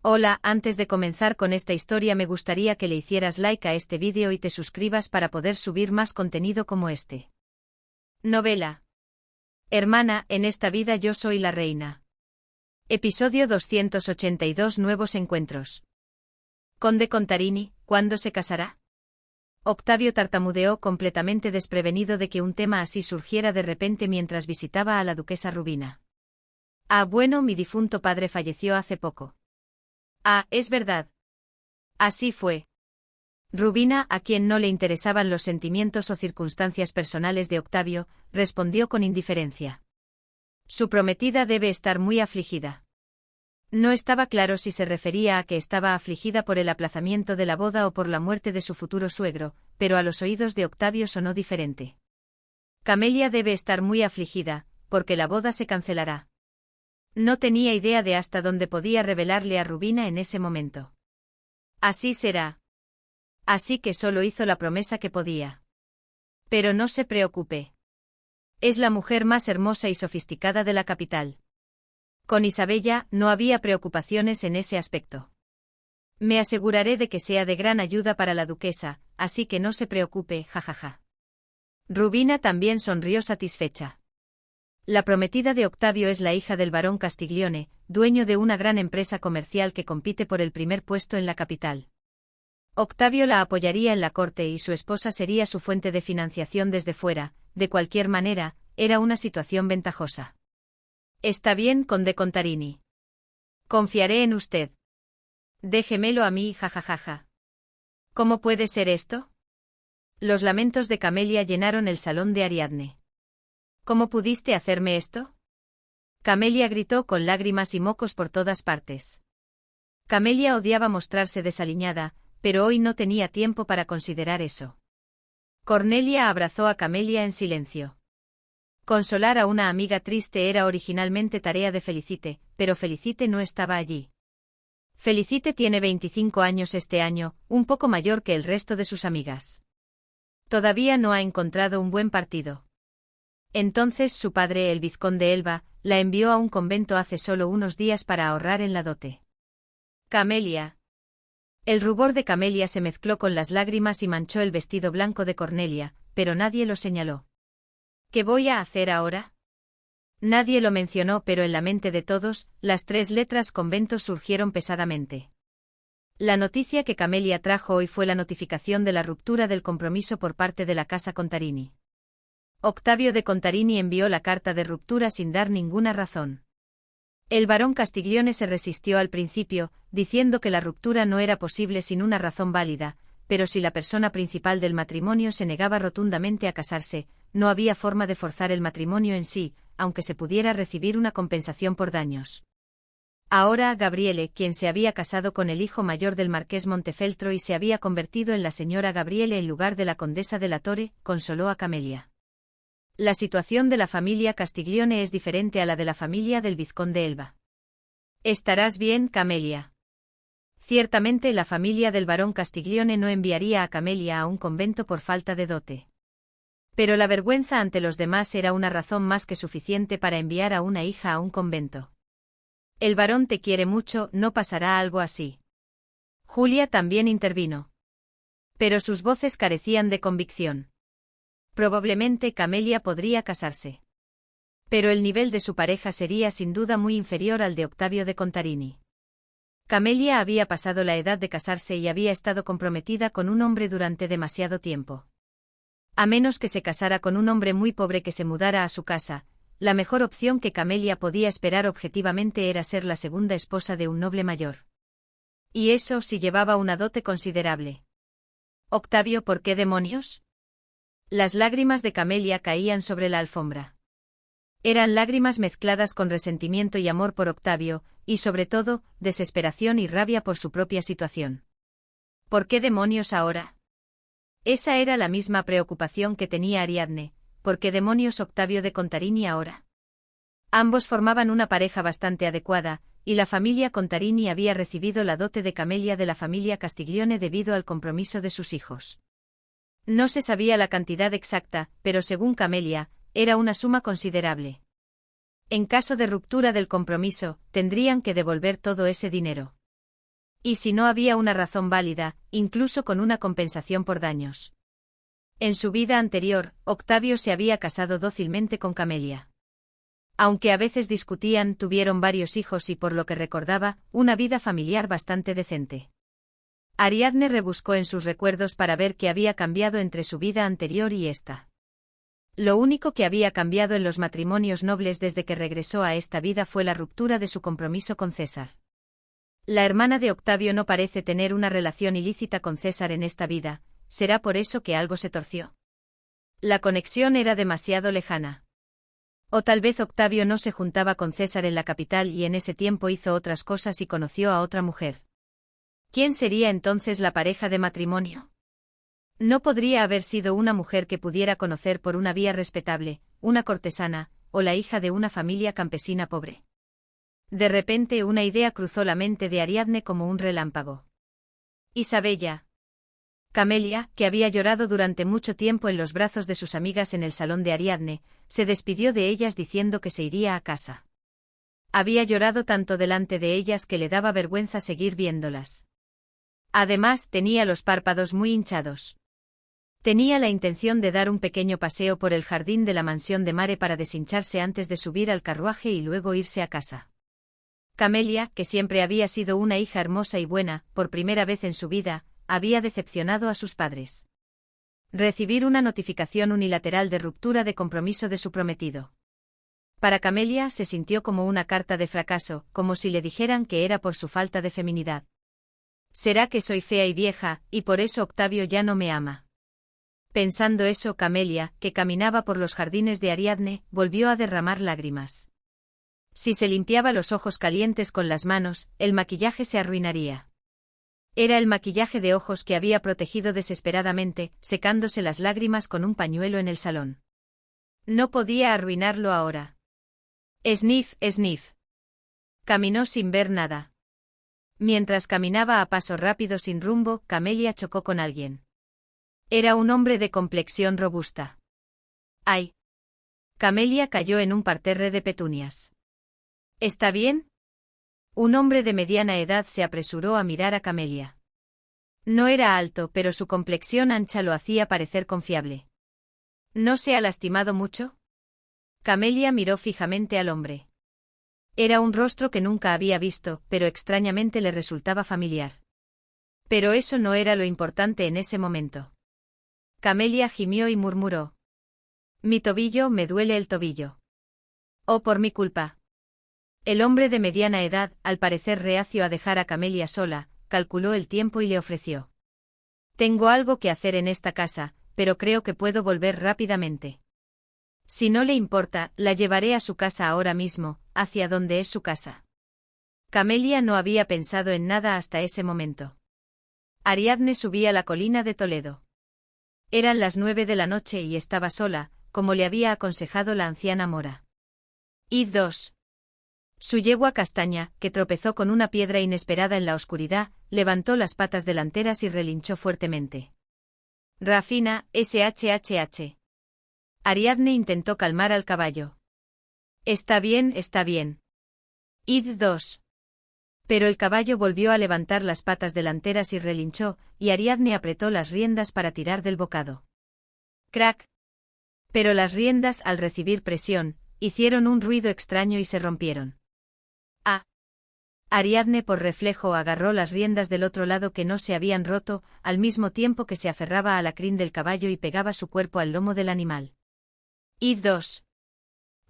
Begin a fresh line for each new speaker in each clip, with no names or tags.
Hola, antes de comenzar con esta historia me gustaría que le hicieras like a este vídeo y te suscribas para poder subir más contenido como este. Novela. Hermana, en esta vida yo soy la reina. Episodio 282. Nuevos encuentros. Conde Contarini, ¿cuándo se casará? Octavio tartamudeó, completamente desprevenido de que un tema así surgiera de repente mientras visitaba a la duquesa Rubina. Ah, bueno, mi difunto padre falleció hace poco. Ah, es verdad. Así fue. Rubina, a quien no le interesaban los sentimientos o circunstancias personales de Octavio, respondió con indiferencia. Su prometida debe estar muy afligida. No estaba claro si se refería a que estaba afligida por el aplazamiento de la boda o por la muerte de su futuro suegro, pero a los oídos de Octavio sonó diferente. Camelia debe estar muy afligida, porque la boda se cancelará. No tenía idea de hasta dónde podía revelarle a Rubina en ese momento. Así será. Así que solo hizo la promesa que podía. Pero no se preocupe. Es la mujer más hermosa y sofisticada de la capital. Con Isabella no había preocupaciones en ese aspecto. Me aseguraré de que sea de gran ayuda para la duquesa, así que no se preocupe, jajaja. Rubina también sonrió satisfecha. La prometida de Octavio es la hija del barón Castiglione, dueño de una gran empresa comercial que compite por el primer puesto en la capital. Octavio la apoyaría en la corte y su esposa sería su fuente de financiación desde fuera. De cualquier manera, era una situación ventajosa. Está bien, conde Contarini. Confiaré en usted. Déjemelo a mí, jajajaja. ¿Cómo puede ser esto? Los lamentos de Camelia llenaron el salón de Ariadne. ¿Cómo pudiste hacerme esto? Camelia gritó con lágrimas y mocos por todas partes. Camelia odiaba mostrarse desaliñada, pero hoy no tenía tiempo para considerar eso. Cornelia abrazó a Camelia en silencio. Consolar a una amiga triste era originalmente tarea de Felicite, pero Felicite no estaba allí. Felicite tiene 25 años este año, un poco mayor que el resto de sus amigas. Todavía no ha encontrado un buen partido. Entonces su padre, el vizconde Elba, la envió a un convento hace solo unos días para ahorrar en la dote. Camelia. El rubor de Camelia se mezcló con las lágrimas y manchó el vestido blanco de Cornelia, pero nadie lo señaló. ¿Qué voy a hacer ahora? Nadie lo mencionó, pero en la mente de todos, las 3 letras convento surgieron pesadamente. La noticia que Camelia trajo hoy fue la notificación de la ruptura del compromiso por parte de la casa Contarini. Octavio de Contarini envió la carta de ruptura sin dar ninguna razón. El barón Castiglione se resistió al principio, diciendo que la ruptura no era posible sin una razón válida, pero si la persona principal del matrimonio se negaba rotundamente a casarse, no había forma de forzar el matrimonio en sí, aunque se pudiera recibir una compensación por daños. Ahora Gabriele, quien se había casado con el hijo mayor del marqués Montefeltro y se había convertido en la señora Gabriele en lugar de la condesa de la Torre, consoló a Camelia. La situación de la familia Castiglione es diferente a la de la familia del vizconde Elba. ¿Estarás bien, Camelia? Ciertamente la familia del barón Castiglione no enviaría a Camelia a un convento por falta de dote. Pero la vergüenza ante los demás era una razón más que suficiente para enviar a una hija a un convento. El barón te quiere mucho, no pasará algo así. Julia también intervino. Pero sus voces carecían de convicción. Probablemente Camelia podría casarse. Pero el nivel de su pareja sería sin duda muy inferior al de Octavio de Contarini. Camelia había pasado la edad de casarse y había estado comprometida con un hombre durante demasiado tiempo. A menos que se casara con un hombre muy pobre que se mudara a su casa, la mejor opción que Camelia podía esperar objetivamente era ser la segunda esposa de un noble mayor. Y eso si llevaba una dote considerable. Octavio, ¿por qué demonios? Las lágrimas de Camelia caían sobre la alfombra. Eran lágrimas mezcladas con resentimiento y amor por Octavio, y sobre todo, desesperación y rabia por su propia situación. ¿Por qué demonios ahora? Esa era la misma preocupación que tenía Ariadne. ¿Por qué demonios Octavio de Contarini ahora? Ambos formaban una pareja bastante adecuada, y la familia Contarini había recibido la dote de Camelia de la familia Castiglione debido al compromiso de sus hijos. No se sabía la cantidad exacta, pero según Camelia, era una suma considerable. En caso de ruptura del compromiso, tendrían que devolver todo ese dinero. Y si no había una razón válida, incluso con una compensación por daños. En su vida anterior, Octavio se había casado dócilmente con Camelia. Aunque a veces discutían, tuvieron varios hijos y, por lo que recordaba, una vida familiar bastante decente. Ariadne rebuscó en sus recuerdos para ver qué había cambiado entre su vida anterior y esta. Lo único que había cambiado en los matrimonios nobles desde que regresó a esta vida fue la ruptura de su compromiso con César. La hermana de Octavio no parece tener una relación ilícita con César en esta vida, ¿será por eso que algo se torció? La conexión era demasiado lejana. O tal vez Octavio no se juntaba con César en la capital y en ese tiempo hizo otras cosas y conoció a otra mujer. ¿Quién sería entonces la pareja de matrimonio? No podría haber sido una mujer que pudiera conocer por una vía respetable, una cortesana, o la hija de una familia campesina pobre. De repente una idea cruzó la mente de Ariadne como un relámpago. Isabella. Camelia, que había llorado durante mucho tiempo en los brazos de sus amigas en el salón de Ariadne, se despidió de ellas diciendo que se iría a casa. Había llorado tanto delante de ellas que le daba vergüenza seguir viéndolas. Además, tenía los párpados muy hinchados. Tenía la intención de dar un pequeño paseo por el jardín de la mansión de Mare para deshincharse antes de subir al carruaje y luego irse a casa. Camelia, que siempre había sido una hija hermosa y buena, por primera vez en su vida, había decepcionado a sus padres. Recibir una notificación unilateral de ruptura de compromiso de su prometido. Para Camelia se sintió como una carta de fracaso, como si le dijeran que era por su falta de feminidad. ¿Será que soy fea y vieja, y por eso Octavio ya no me ama? Pensando eso, Camelia, que caminaba por los jardines de Ariadne, volvió a derramar lágrimas. Si se limpiaba los ojos calientes con las manos, el maquillaje se arruinaría. Era el maquillaje de ojos que había protegido desesperadamente, secándose las lágrimas con un pañuelo en el salón. No podía arruinarlo ahora. Sniff, sniff. Caminó sin ver nada. Mientras caminaba a paso rápido sin rumbo, Camelia chocó con alguien. Era un hombre de complexión robusta. ¡Ay! Camelia cayó en un parterre de petunias. ¿Está bien? Un hombre de mediana edad se apresuró a mirar a Camelia. No era alto, pero su complexión ancha lo hacía parecer confiable. ¿No se ha lastimado mucho? Camelia miró fijamente al hombre. Era un rostro que nunca había visto, pero extrañamente le resultaba familiar. Pero eso no era lo importante en ese momento. Camelia gimió y murmuró. Mi tobillo, me duele el tobillo. Oh, por mi culpa. El hombre de mediana edad, al parecer reacio a dejar a Camelia sola, calculó el tiempo y le ofreció. Tengo algo que hacer en esta casa, pero creo que puedo volver rápidamente. Si no le importa, la llevaré a su casa ahora mismo, hacia donde es su casa. Camelia no había pensado en nada hasta ese momento. Ariadne subía la colina de Toledo. Eran las 9 de la noche y estaba sola, como le había aconsejado la anciana mora. Id 2. Su yegua castaña, que tropezó con una piedra inesperada en la oscuridad, levantó las patas delanteras y relinchó fuertemente. Rafina, shhh. Ariadne intentó calmar al caballo. Está bien, está bien. Id 2. Pero el caballo volvió a levantar las patas delanteras y relinchó, y Ariadne apretó las riendas para tirar del bocado. Crack. Pero las riendas, al recibir presión, hicieron un ruido extraño y se rompieron. Ah. Ariadne por reflejo agarró las riendas del otro lado que no se habían roto, al mismo tiempo que se aferraba a la crin del caballo y pegaba su cuerpo al lomo del animal. Id 2.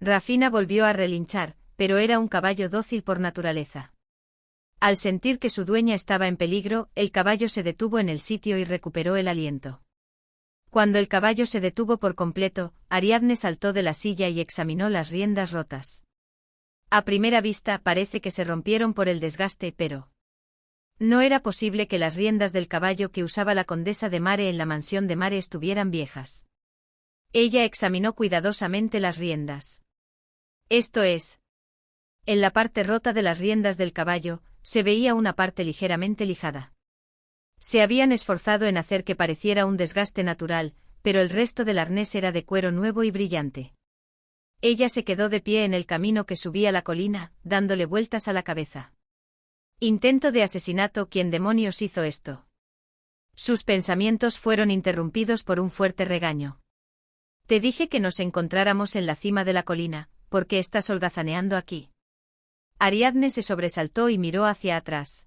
Rafina volvió a relinchar, pero era un caballo dócil por naturaleza. Al sentir que su dueña estaba en peligro, el caballo se detuvo en el sitio y recuperó el aliento. Cuando el caballo se detuvo por completo, Ariadne saltó de la silla y examinó las riendas rotas. A primera vista parece que se rompieron por el desgaste, pero no era posible que las riendas del caballo que usaba la condesa de Mare en la mansión de Mare estuvieran viejas. Ella examinó cuidadosamente las riendas. Esto es, en la parte rota de las riendas del caballo, se veía una parte ligeramente lijada. Se habían esforzado en hacer que pareciera un desgaste natural, pero el resto del arnés era de cuero nuevo y brillante. Ella se quedó de pie en el camino que subía la colina, dándole vueltas a la cabeza. Intento de asesinato. ¿Quién demonios hizo esto? Sus pensamientos fueron interrumpidos por un fuerte regaño. Te dije que nos encontráramos en la cima de la colina, ¿por qué estás holgazaneando aquí? Ariadne se sobresaltó y miró hacia atrás.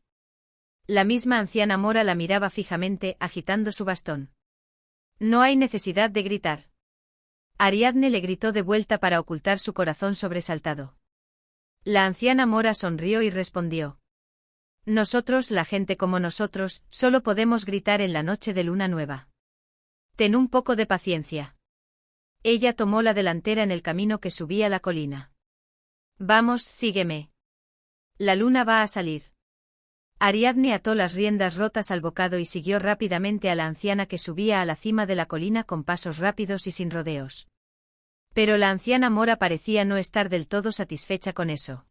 La misma anciana mora la miraba fijamente, agitando su bastón. No hay necesidad de gritar. Ariadne le gritó de vuelta para ocultar su corazón sobresaltado. La anciana mora sonrió y respondió. Nosotros, la gente como nosotros, solo podemos gritar en la noche de luna nueva. Ten un poco de paciencia. Ella tomó la delantera en el camino que subía la colina. Vamos, sígueme. La luna va a salir. Ariadne ató las riendas rotas al bocado y siguió rápidamente a la anciana que subía a la cima de la colina con pasos rápidos y sin rodeos. Pero la anciana mora parecía no estar del todo satisfecha con eso.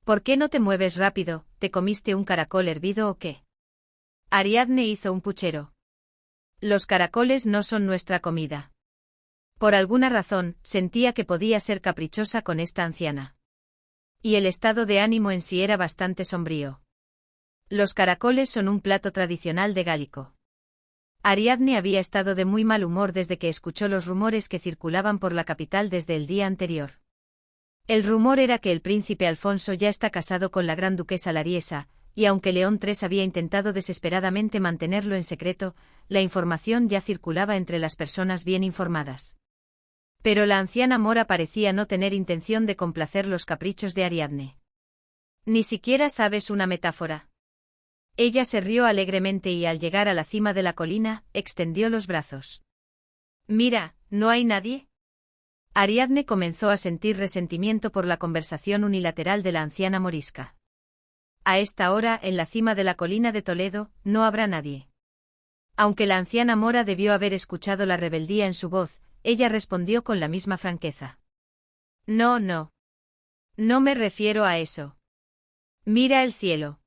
¿Por qué no te mueves rápido? ¿Te comiste un caracol hervido o qué? Ariadne hizo un puchero. Los caracoles no son nuestra comida. Por alguna razón, sentía que podía ser caprichosa con esta anciana. Y el estado de ánimo en sí era bastante sombrío. Los caracoles son un plato tradicional de Gálico. Ariadne había estado de muy mal humor desde que escuchó los rumores que circulaban por la capital desde el día anterior. El rumor era que el príncipe Alfonso ya está casado con la gran duquesa Lariesa, y aunque León III había intentado desesperadamente mantenerlo en secreto, la información ya circulaba entre las personas bien informadas. Pero la anciana mora parecía no tener intención de complacer los caprichos de Ariadne. Ni siquiera sabes una metáfora. Ella se rió alegremente y al llegar a la cima de la colina, extendió los brazos. Mira, ¿no hay nadie? Ariadne comenzó a sentir resentimiento por la conversación unilateral de la anciana morisca. A esta hora, en la cima de la colina de Toledo, no habrá nadie. Aunque la anciana mora debió haber escuchado la rebeldía en su voz, ella respondió con la misma franqueza. No, no. No me refiero a eso. Mira el cielo.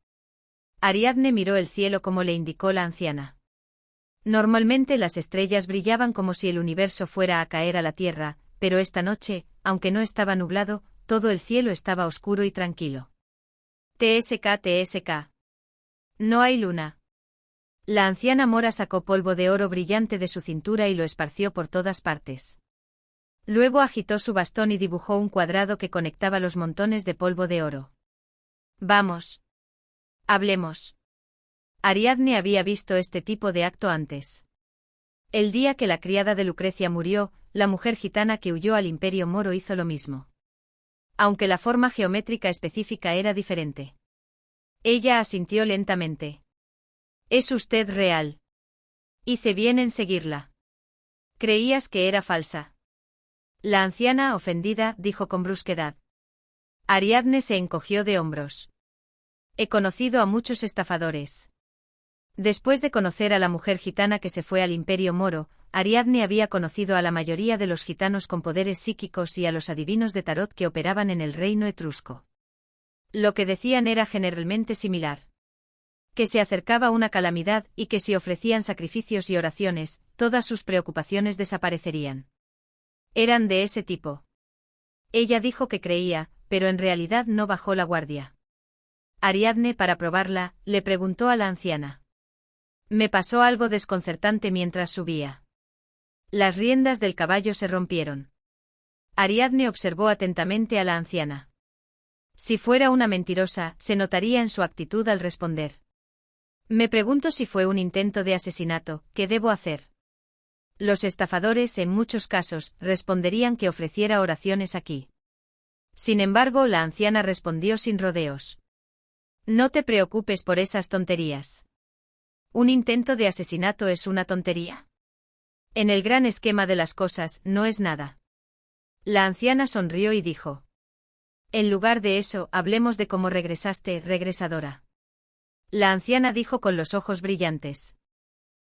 Ariadne miró el cielo como le indicó la anciana. Normalmente las estrellas brillaban como si el universo fuera a caer a la tierra, pero esta noche, aunque no estaba nublado, todo el cielo estaba oscuro y tranquilo. TSK. No hay luna. La anciana mora sacó polvo de oro brillante de su cintura y lo esparció por todas partes. Luego agitó su bastón y dibujó un cuadrado que conectaba los montones de polvo de oro. Vamos. Hablemos. Ariadne había visto este tipo de acto antes. El día que la criada de Lucrecia murió, la mujer gitana que huyó al Imperio Moro hizo lo mismo. Aunque la forma geométrica específica era diferente. Ella asintió lentamente. ¿Es usted real? Hice bien en seguirla. Creías que era falsa. La anciana, ofendida, dijo con brusquedad. Ariadne se encogió de hombros. He conocido a muchos estafadores. Después de conocer a la mujer gitana que se fue al Imperio Moro, Ariadne había conocido a la mayoría de los gitanos con poderes psíquicos y a los adivinos de tarot que operaban en el reino etrusco. Lo que decían era generalmente similar. Que se acercaba una calamidad y que si ofrecían sacrificios y oraciones, todas sus preocupaciones desaparecerían. Eran de ese tipo. Ella dijo que creía, pero en realidad no bajó la guardia. Ariadne, para probarla, le preguntó a la anciana. Me pasó algo desconcertante mientras subía. Las riendas del caballo se rompieron. Ariadne observó atentamente a la anciana. Si fuera una mentirosa, se notaría en su actitud al responder. Me pregunto si fue un intento de asesinato, ¿qué debo hacer? Los estafadores, en muchos casos, responderían que ofreciera oraciones aquí. Sin embargo, la anciana respondió sin rodeos. No te preocupes por esas tonterías. ¿Un intento de asesinato es una tontería? En el gran esquema de las cosas, no es nada. La anciana sonrió y dijo. En lugar de eso, hablemos de cómo regresaste, regresadora. La anciana dijo con los ojos brillantes.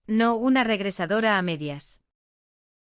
No una regresadora a medias.